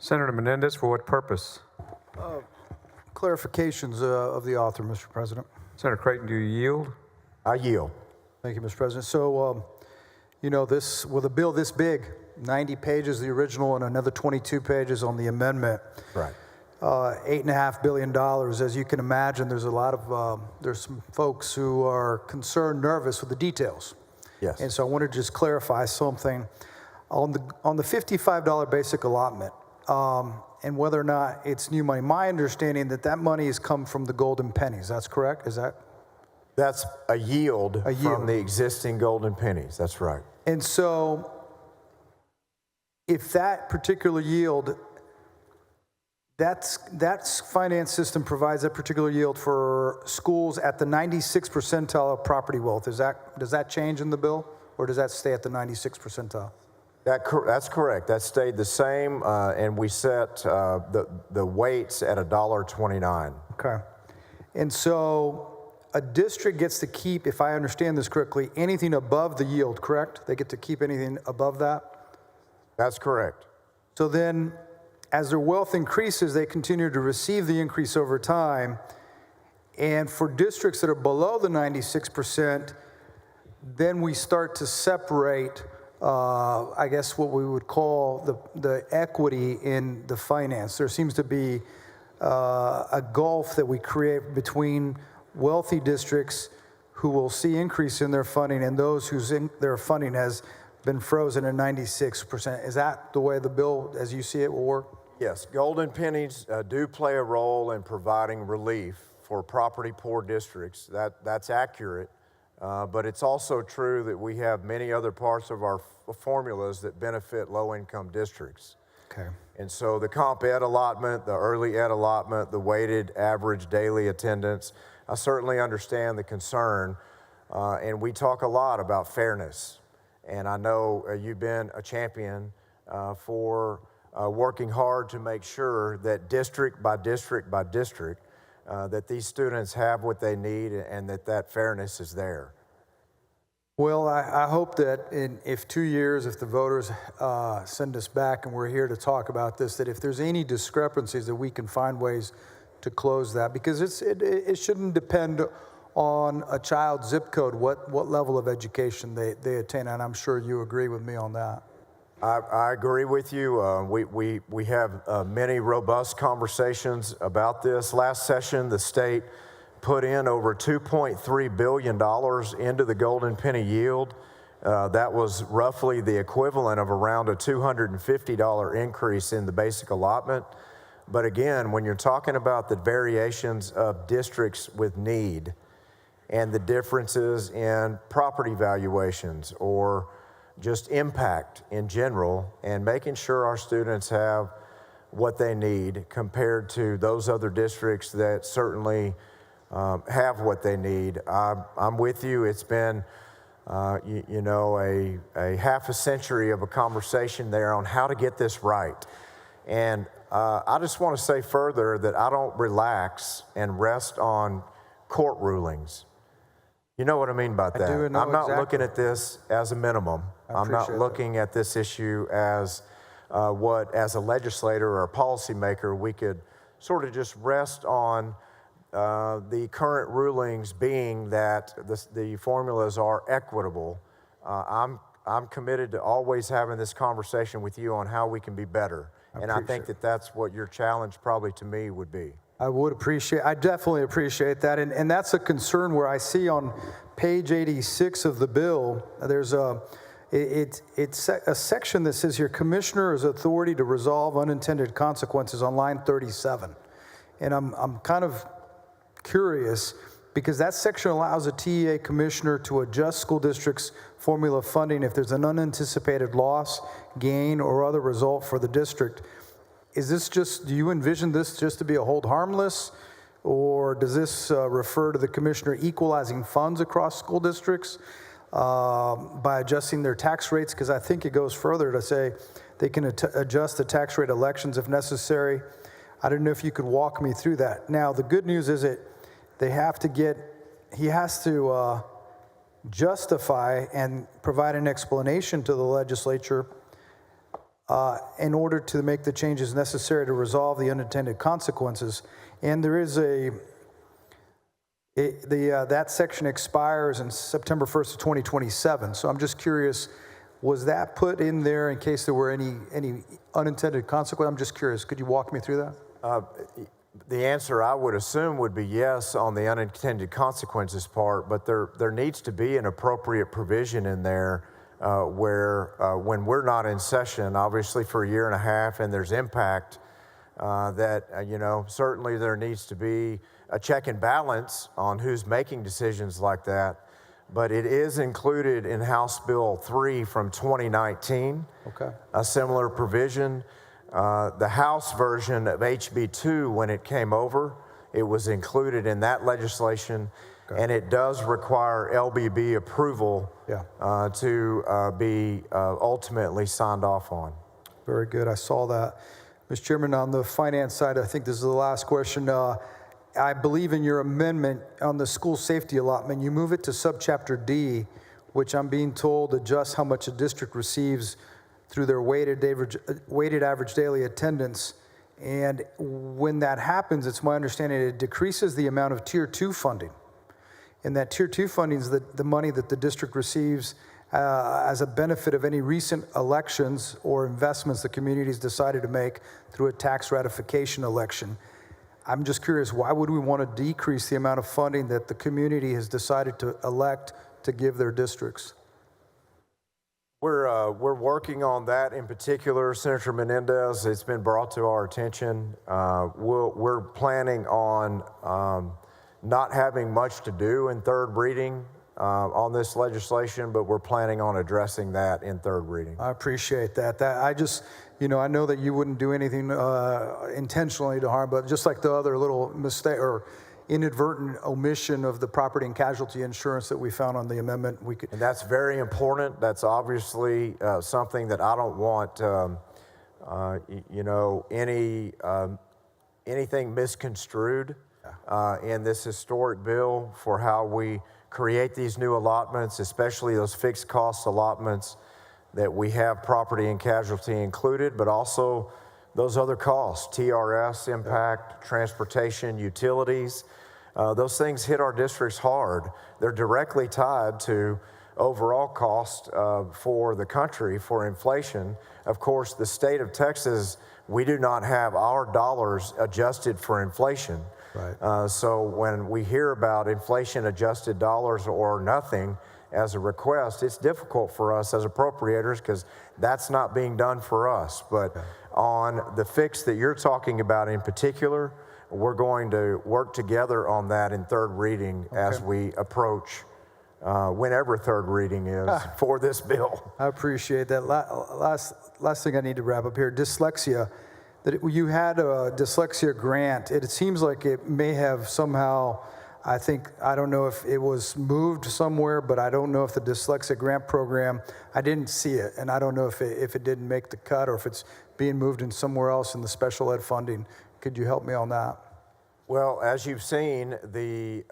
Senator Menendez, for what purpose? Clarifications of the author, Mr. President. Senator Creighton, do you yield? I yield. Thank you, Mr. President. So, you know, with a bill this big, 90 pages, the original, and another 22 pages on the amendment. Right. $8.5 billion. As you can imagine, there's a lot of, there's some folks who are concerned, nervous with the details. Yes. And so I wanted to just clarify something. On the $55 basic allotment, and whether or not it's new money, my understanding that money has come from the golden pennies. That's correct? Is that? That's a yield from the existing golden pennies. That's right. And so if that particular yield, that finance system provides that particular yield for schools at the 96th percentile of property wealth. Does that change in the bill, or does that stay at the 96th percentile? That's correct. That stayed the same, and we set the weights at $1.29. Okay. And so a district gets to keep, if I understand this correctly, anything above the yield, correct? They get to keep anything above that? That's correct. So then, as their wealth increases, they continue to receive the increase over time. And for districts that are below the 96%, then we start to separate I guess what we would call the equity in the finance. There seems to be a gulf that we create between wealthy districts who will see increase in their funding and those their funding has been frozen at 96%. Is that the way the bill, as you see it, will work? Yes, golden pennies do play a role in providing relief for property poor districts. That's accurate. But it's also true that we have many other parts of our formulas that benefit low-income districts. Okay. And so the comp ed allotment, the early ed allotment, the weighted average daily attendance, I certainly understand the concern. And we talk a lot about fairness. And I know you've been a champion for working hard to make sure that district by district by district, that these students have what they need and that fairness is there. Well, I hope that if 2 years, if the voters send us back and we're here to talk about this, that if there's any discrepancies that we can find ways to close that, because it shouldn't depend on a child's zip code, what level of education they attain, and I'm sure you agree with me on that. I agree with you. We have many robust conversations about this. Last session, the state put in over $2.3 billion into the golden penny yield. That was roughly the equivalent of around a $250 increase in the basic allotment. But again, when you're talking about the variations of districts with need and the differences in property valuations or just impact in general, and making sure our students have what they need compared to those other districts that certainly have what they need. I'm with you. It's been, you know, a half a century of a conversation there on how to get this right. And I just want to say further that I don't relax and rest on court rulings. You know what I mean by that? I'm not looking at this as a minimum. I'm not looking at this issue as as a legislator or a policymaker, we could sort of just rest on the current rulings being that the formulas are equitable. I'm committed to always having this conversation with you on how we can be better. And I think that's what your challenge probably to me would be. I definitely appreciate that. And that's a concern where I see on page 86 of the bill, there's it's a section that says here, Commissioner has authority to resolve unintended consequences on line 37. And I'm kind of curious because that section allows a TEA commissioner to adjust school districts' formula funding if there's an unanticipated loss, gain, or other result for the district. Is this do you envision this just to be a hold harmless, or does this refer to the commissioner equalizing funds across school districts by adjusting their tax rates? Because I think it goes further to say they can adjust the tax rate elections if necessary. I don't know if you could walk me through that. Now, the good news is he has to justify and provide an explanation to the legislature in order to make the changes necessary to resolve the unintended consequences. And there is that section expires in September 1st of 2027. So I'm just curious, was that put in there in case there were any unintended consequences? I'm just curious. Could you walk me through that? The answer I would assume would be yes on the unintended consequences part, but there needs to be an appropriate provision in there where when we're not in session, obviously for a year and a half, and there's impact, certainly there needs to be a check and balance on who's making decisions like that. But it is included in House Bill 3 from 2019, Okay. a similar provision. The House version of HB 2, when it came over, it was included in that legislation, and it does require LBB approval to be ultimately signed off on. Very good. I saw that. Mr. Chairman, on the finance side, I think this is the last question. I believe in your amendment on the school safety allotment, you move it to subchapter D, which I'm being told adjusts how much a district receives through their weighted average daily attendance. And when that happens, it's my understanding it decreases the amount of Tier 2 funding. And that Tier 2 funding is the money that the district receives as a benefit of any recent elections or investments the community's decided to make through a tax ratification election. I'm just curious, why would we want to decrease the amount of funding that the community has decided to elect to give their districts? We're working on that in particular, Senator Menendez. It's been brought to our attention. We're planning on not having much to do in third reading on this legislation, but we're planning on addressing that in third reading. I appreciate that. I just, I know that you wouldn't do anything intentionally to harm, but just like the other little mistake or inadvertent omission of the property and casualty insurance that we found on the amendment, we could. And that's very important. That's obviously something that I don't want, anything misconstrued in this historic bill for how we create these new allotments, especially those fixed cost allotments that we have property and casualty included, but also those other costs, TRS, impact, transportation, utilities. Those things hit our districts hard. They're directly tied to overall cost for the country, for inflation. Of course, the state of Texas, we do not have our dollars adjusted for inflation. Right. So when we hear about inflation-adjusted dollars or nothing as a request, it's difficult for us as appropriators because that's not being done for us. But on the fix that you're talking about in particular, we're going to work together on that in third reading as we approach whenever third reading is for this bill. I appreciate that. Last thing I need to wrap up here, dyslexia. That you had a dyslexia grant. It seems like it may have somehow, I don't know if it was moved somewhere, but I don't know if the dyslexia grant program, I didn't see it. And I don't know if it didn't make the cut or if it's being moved in somewhere else in the special ed funding. Could you help me on that? Well, as you've seen, the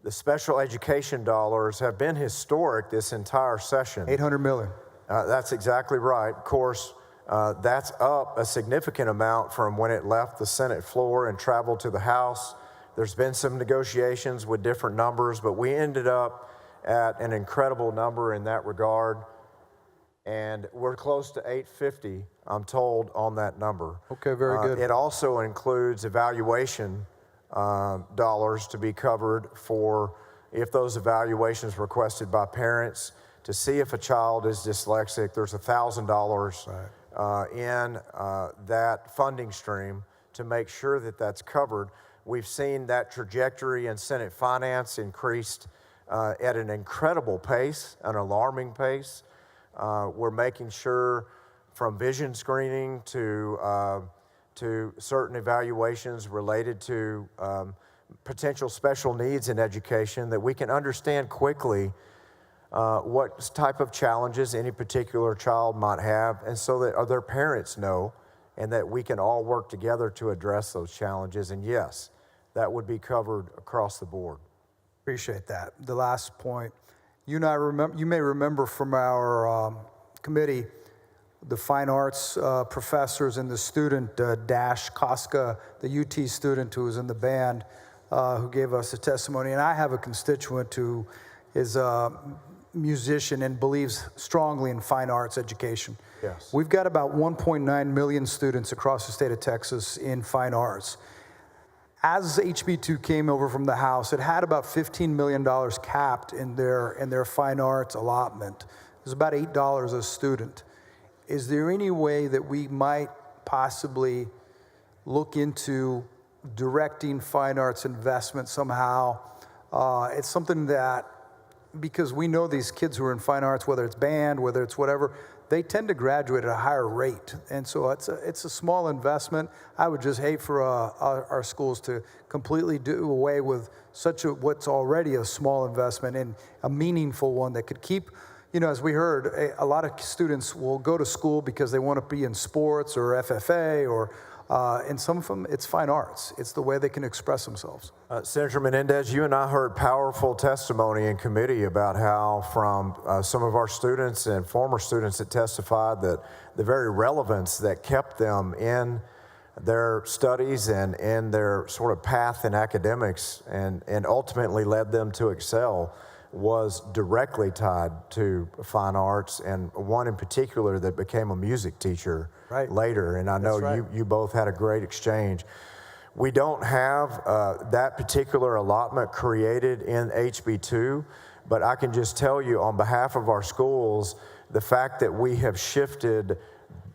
special education dollars have been historic this entire session. $800 million. That's exactly right. Of course, that's up a significant amount from when it left the Senate floor and traveled to the House. There's been some negotiations with different numbers, but we ended up at an incredible number in that regard. And we're close to 850, I'm told, on that number. Okay, very good. It also includes evaluation dollars to be covered for if those evaluations requested by parents to see if a child is dyslexic. There's $1,000 in that funding stream to make sure that that's covered. We've seen that trajectory in Senate Finance increased at an incredible pace, an alarming pace. We're making sure from vision screening to certain evaluations related to potential special needs in education that we can understand quickly what type of challenges any particular child might have, and so that other parents know and that we can all work together to address those challenges. And yes, that would be covered across the board. Appreciate that. The last point, you may remember from our committee, the fine arts professors and the student, Dash Koska, the UT student who was in the band, who gave us a testimony. And I have a constituent who is a musician and believes strongly in fine arts education. Yes. We've got about 1.9 million students across the state of Texas in fine arts. As HB2 came over from the House, it had about $15 million capped in their fine arts allotment. It was about $8 a student. Is there any way that we might possibly look into directing fine arts investment somehow? It's something that, because we know these kids who are in fine arts, whether it's band, whether it's whatever, they tend to graduate at a higher rate. And so it's a small investment. I would just hate for our schools to completely do away with what's already a small investment and a meaningful one that could keep, as we heard, a lot of students will go to school because they want to be in sports or FFA or and some of them, it's fine arts. It's the way they can express themselves. Senator Menendez, you and I heard powerful testimony in committee about how from some of our students and former students that testified that the very relevance that kept them in their studies and in their sort of path in academics and ultimately led them to excel was directly tied to fine arts, and one in particular that became a music teacher later. And I know you both had a great exchange. We don't have that particular allotment created in HB2, but I can just tell you on behalf of our schools, the fact that we have shifted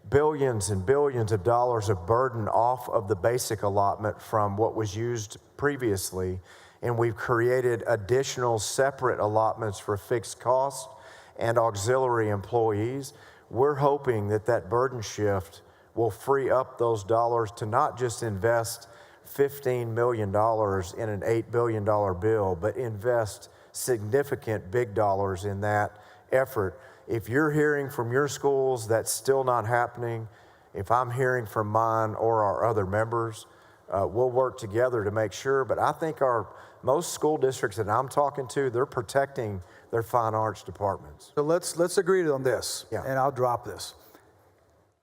billions and billions of dollars of burden off of the basic allotment from what was used previously, and we've created additional separate allotments for fixed costs and auxiliary employees. We're hoping that that burden shift will free up those dollars to not just invest $15 million in an $8 billion bill, but invest significant big dollars in that effort. If you're hearing from your schools that's still not happening, if I'm hearing from mine or our other members, we'll work together to make sure. But I think most school districts that I'm talking to, they're protecting their fine arts departments. So let's agree on this, and I'll drop this.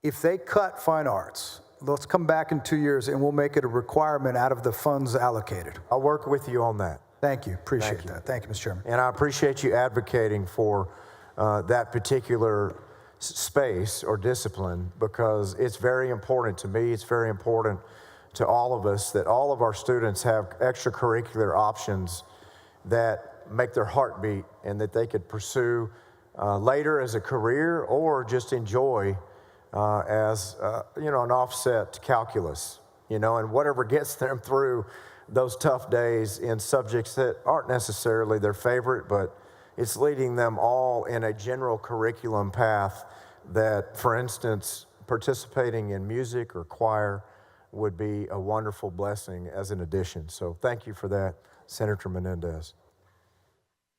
If they cut fine arts, let's come back in 2 years and we'll make it a requirement out of the funds allocated. I'll work with you on that. Thank you. Appreciate that. Thank you, Mr. Chairman. And I appreciate you advocating for that particular space or discipline, because it's very important to me. It's very important to all of us that all of our students have extracurricular options that make their heart beat and that they could pursue later as a career or just enjoy as an offset to calculus, and whatever gets them through those tough days in subjects that aren't necessarily their favorite, but it's leading them all in a general curriculum path that, for instance, participating in music or choir would be a wonderful blessing as an addition. So thank you for that, Senator Menendez.